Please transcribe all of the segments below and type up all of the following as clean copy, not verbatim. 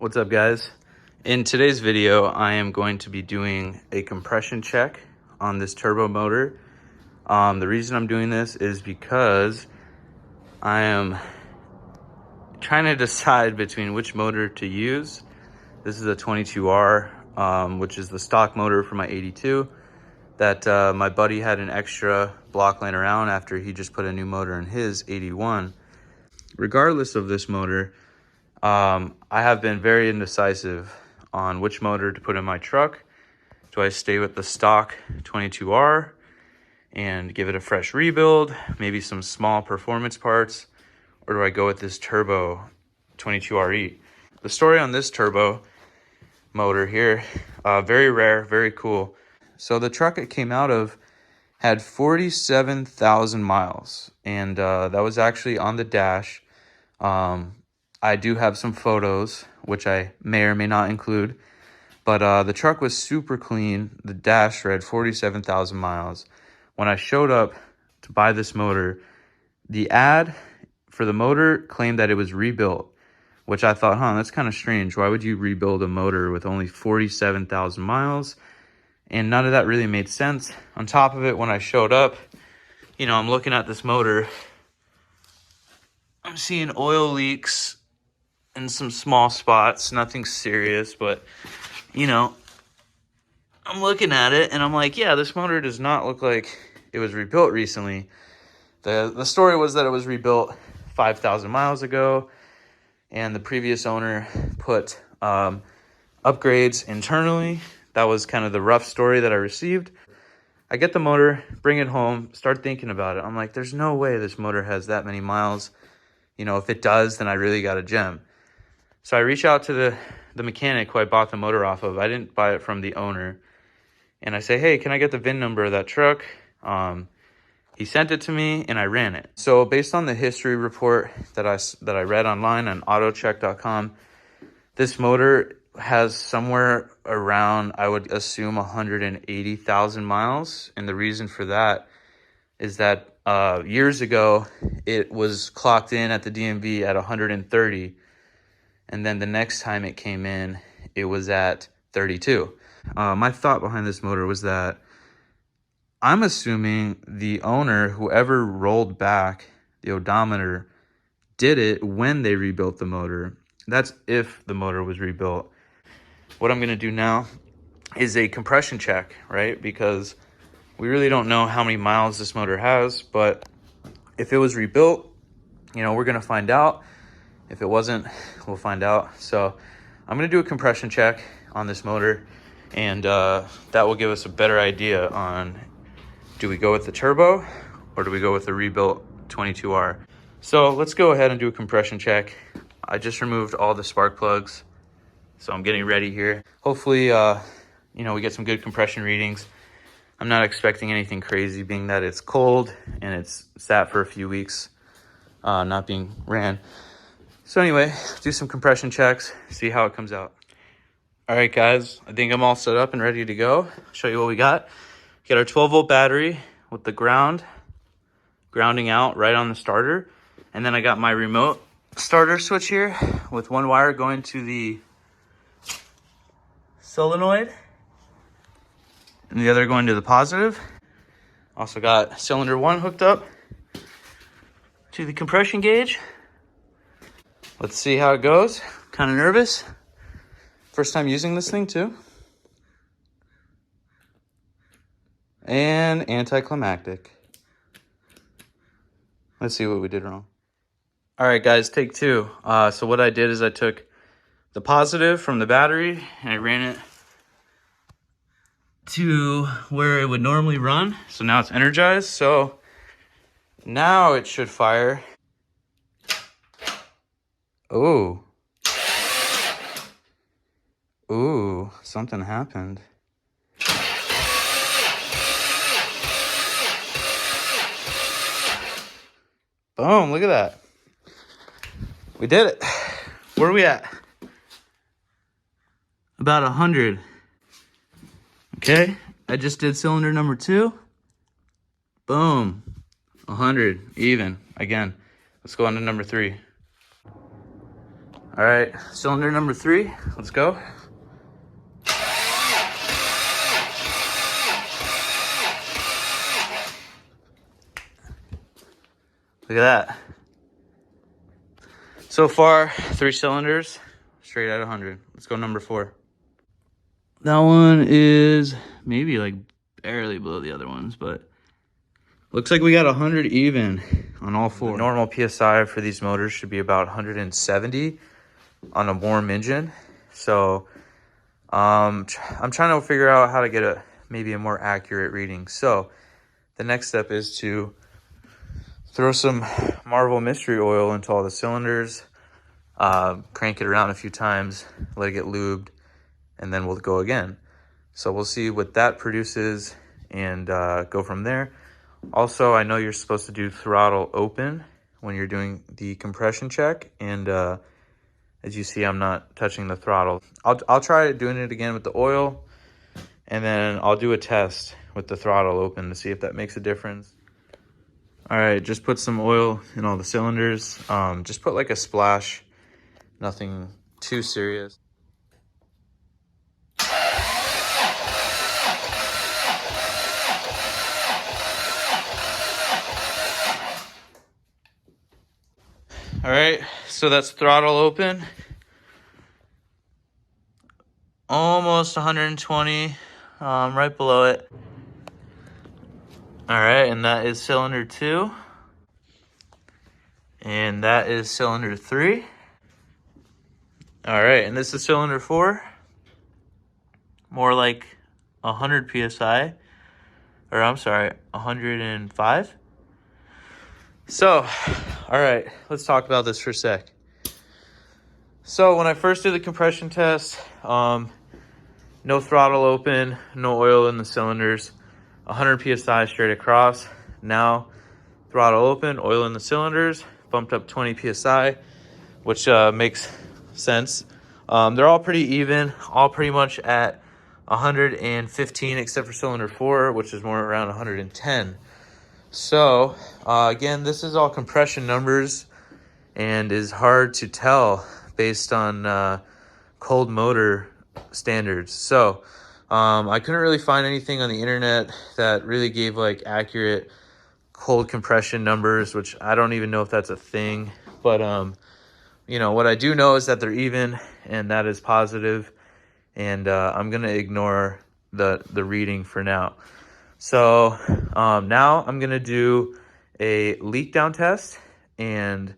What's up, guys? In today's video, I am going to be doing a compression check on this turbo motor. The reason I'm doing this is because I am trying to decide between which motor to use. This is a 22R, which is the stock motor for my 82 that my buddy had an extra block laying around after he just put a new motor in his 81. Regardless of this motor, I have been very indecisive on which motor to put in my truck. Do I stay with the stock 22R and give it a fresh rebuild, maybe some small performance parts, or do I go with this turbo 22RE? The story on this turbo motor here, very rare, very cool. So the truck it came out of had 47,000 miles, and that was actually on the dash. I do have some photos, which I may or may not include, but the truck was super clean. The dash read 47,000 miles. When I showed up to buy this motor, the ad for the motor claimed that it was rebuilt, which I thought, that's kind of strange. Why would you rebuild a motor with only 47,000 miles? And none of that really made sense. On top of it, when I showed up, I'm looking at this motor. I'm seeing oil leaks in some small spots, nothing serious, but, I'm looking at it and I'm like, yeah, this motor does not look like it was rebuilt recently. The story was that it was rebuilt 5,000 miles ago, and the previous owner put upgrades internally. That was kind of the rough story that I received. I get the motor, bring it home, start thinking about it. I'm like, there's no way this motor has that many miles. If it does, then I really got a gem. So I reach out to the mechanic who I bought the motor off of. I didn't buy it from the owner. And I say, hey, can I get the VIN number of that truck? He sent it to me and I ran it. So based on the history report that I read online on autocheck.com, this motor has somewhere around, I would assume, 180,000 miles. And the reason for that is that years ago, it was clocked in at the DMV at 130. And then the next time it came in, it was at 32. My thought behind this motor was that I'm assuming the owner, whoever rolled back the odometer, did it when they rebuilt the motor. That's if the motor was rebuilt. What I'm going to do now is a compression check, right? Because we really don't know how many miles this motor has, but if it was rebuilt, we're going to find out. If it wasn't, we'll find out. So I'm going to do a compression check on this motor, and that will give us a better idea on, do we go with the turbo or do we go with the rebuilt 22R? So let's go ahead and do a compression check. I just removed all the spark plugs, so I'm getting ready here. Hopefully, we get some good compression readings. I'm not expecting anything crazy, being that it's cold and it's sat for a few weeks, not being ran. So anyway, do some compression checks, see how it comes out. All right, guys, I think I'm all set up and ready to go. I'll show you what we got. We got our 12-volt battery with the grounding out right on the starter. And then I got my remote starter switch here with one wire going to the solenoid and the other going to the positive. Also got cylinder 1 hooked up to the compression gauge. Let's see how it goes. Kind of nervous. First time using this thing too. And anticlimactic. Let's see what we did wrong. All right, guys, take 2. So what I did is I took the positive from the battery and I ran it to where it would normally run. So now it's energized. So now it should fire. Oh. Ooh, something happened. Boom, look at that. We did it. Where are we at? About 100. Okay, I just did cylinder number 2. Boom, 100, even. Again, let's go on to number 3. All right, cylinder number 3, let's go. Look at that. So far, 3 cylinders, straight at 100. Let's go number 4. That one is maybe like barely below the other ones, but looks like we got 100 even on all 4. The normal PSI for these motors should be about 170 on a warm engine. So I'm trying to figure out how to get maybe a more accurate reading. So the next step is to throw some Marvel Mystery Oil into all the cylinders, crank it around a few times, let it get lubed, and then we'll go again. So we'll see what that produces and go from there. Also, I know you're supposed to do throttle open when you're doing the compression check, and as you see, I'm not touching the throttle. I'll try doing it again with the oil, and then I'll do a test with the throttle open to see if that makes a difference. All right, just put some oil in all the cylinders. Just put like a splash, nothing too serious. All right, so that's throttle open. Almost 120, right below it. All right, and that is cylinder 2. And that is cylinder 3. All right, and this is cylinder 4. More like 100 PSI, or I'm sorry, 105. So, all right, let's talk about this for a sec. So when I first did the compression test, no throttle open, no oil in the cylinders, 100 PSI straight across. Now, throttle open, oil in the cylinders, bumped up 20 PSI, which makes sense. They're all pretty even, all pretty much at 115, except for cylinder 4, which is more around 110. So, again, this is all compression numbers and is hard to tell based on cold motor standards. So, I couldn't really find anything on the internet that really gave like accurate cold compression numbers, which I don't even know if that's a thing. But, you know, what I do know is that they're even, and that is positive. And I'm going to ignore the reading for now. So now I'm going to do a leak down test, and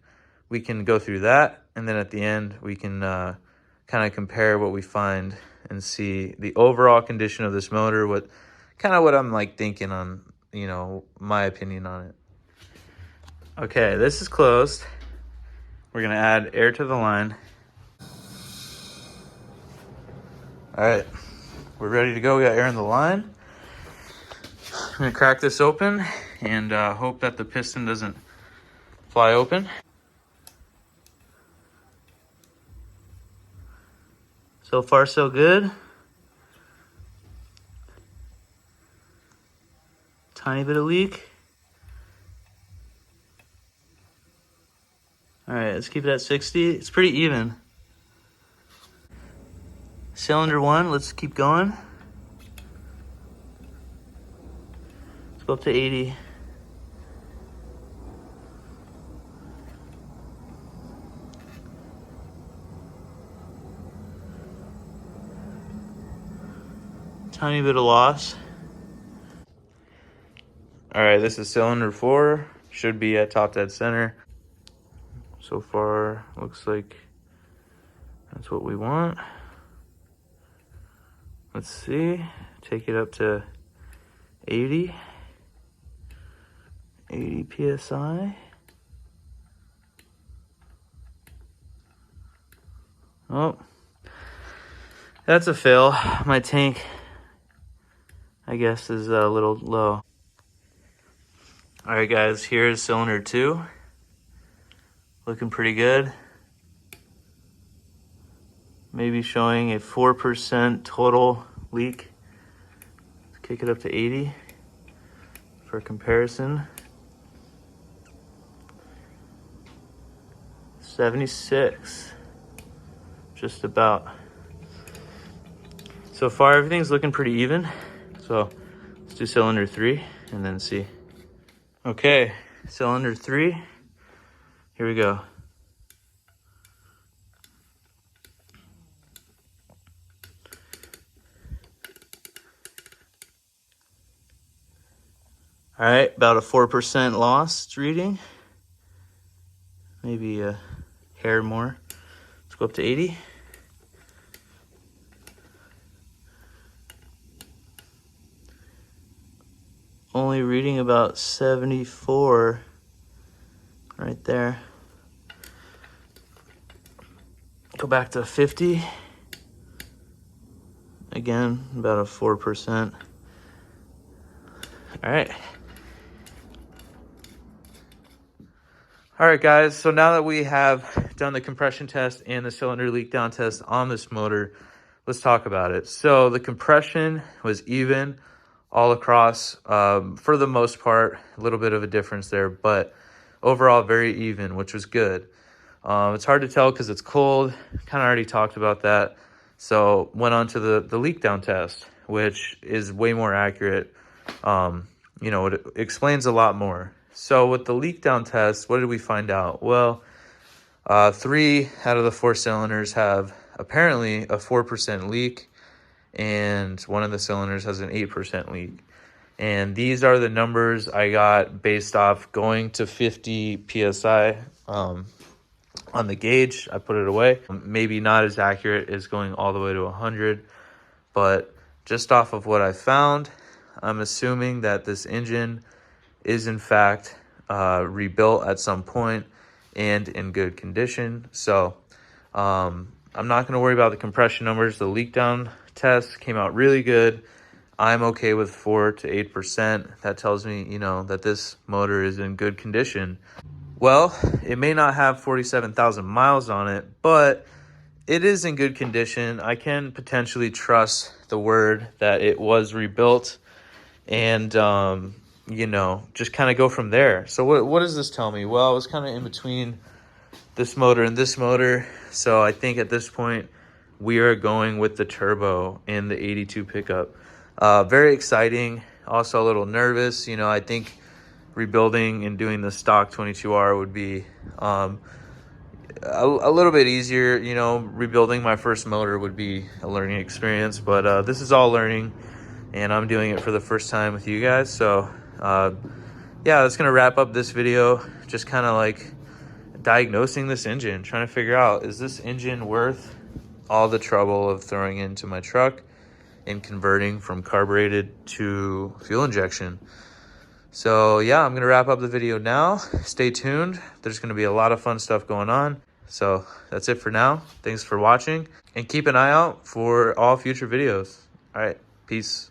we can go through that. And then at the end, we can kind of compare what we find and see the overall condition of this motor, what I'm like thinking on, you know, my opinion on it. Okay, this is closed. We're going to add air to the line. All right, we're ready to go. We got air in the line. I'm gonna crack this open and hope that the piston doesn't fly open. So far, so good. Tiny bit of leak. All right, let's keep it at 60. It's pretty even. Cylinder 1, let's keep going. Let's go up to 80. Tiny bit of loss. All right, this is cylinder 4. Should be at top dead center. So far, looks like that's what we want. Let's see. Take it up to 80. 80 PSI. Oh, that's a fail. My tank, I guess, is a little low. All right, guys, here's cylinder 2. Looking pretty good. Maybe showing a 4% total leak. Let's kick it up to 80 for comparison. 76. just about. So far, everything's looking pretty even. So let's do cylinder 3 and then see. Okay, cylinder 3, here we go. All right, about a 4% loss it's reading. Maybe a hair more. Let's go up to 80. Only reading about 74 right there. Go back to 50. Again, about a 4%. All right. All right, guys, so now that we have done the compression test and the cylinder leak down test on this motor, let's talk about it. So the compression was even all across, for the most part, a little bit of a difference there, but overall very even, which was good. It's hard to tell because it's cold, kind of already talked about that. So went on to the leak down test, which is way more accurate. You know, it explains a lot more. So with the leak down test, what did we find out? Well, 3 out of the 4 cylinders have apparently a 4% leak, and one of the cylinders has an 8% leak. And these are the numbers I got based off going to 50 PSI on the gauge. I put it away. Maybe not as accurate as going all the way to 100, but just off of what I found, I'm assuming that this engine is in fact rebuilt at some point and in good condition. So I'm not going to worry about the compression numbers. The leak down test came out really good. I'm okay with 4 to 8%. That tells me, you know, that this motor is in good condition. Well, it may not have 47,000 miles on it, but it is in good condition. I can potentially trust the word that it was rebuilt, and you know, just kind of go from there. So what does this tell me? Well, I was kind of in between this motor and this motor, so I think at this point we are going with the turbo in the 82 pickup. Very exciting, also a little nervous. You know, I think rebuilding and doing the stock 22R would be a little bit easier. You know, rebuilding my first motor would be a learning experience, but this is all learning, and I'm doing it for the first time with you guys. So yeah, that's gonna wrap up this video. Just kind of like diagnosing this engine, trying to figure out, is this engine worth all the trouble of throwing into my truck and converting from carbureted to fuel injection? So yeah, I'm gonna wrap up the video now. Stay tuned. There's gonna be a lot of fun stuff going on. So that's it for now. Thanks for watching, and keep an eye out for all future videos. All right, peace.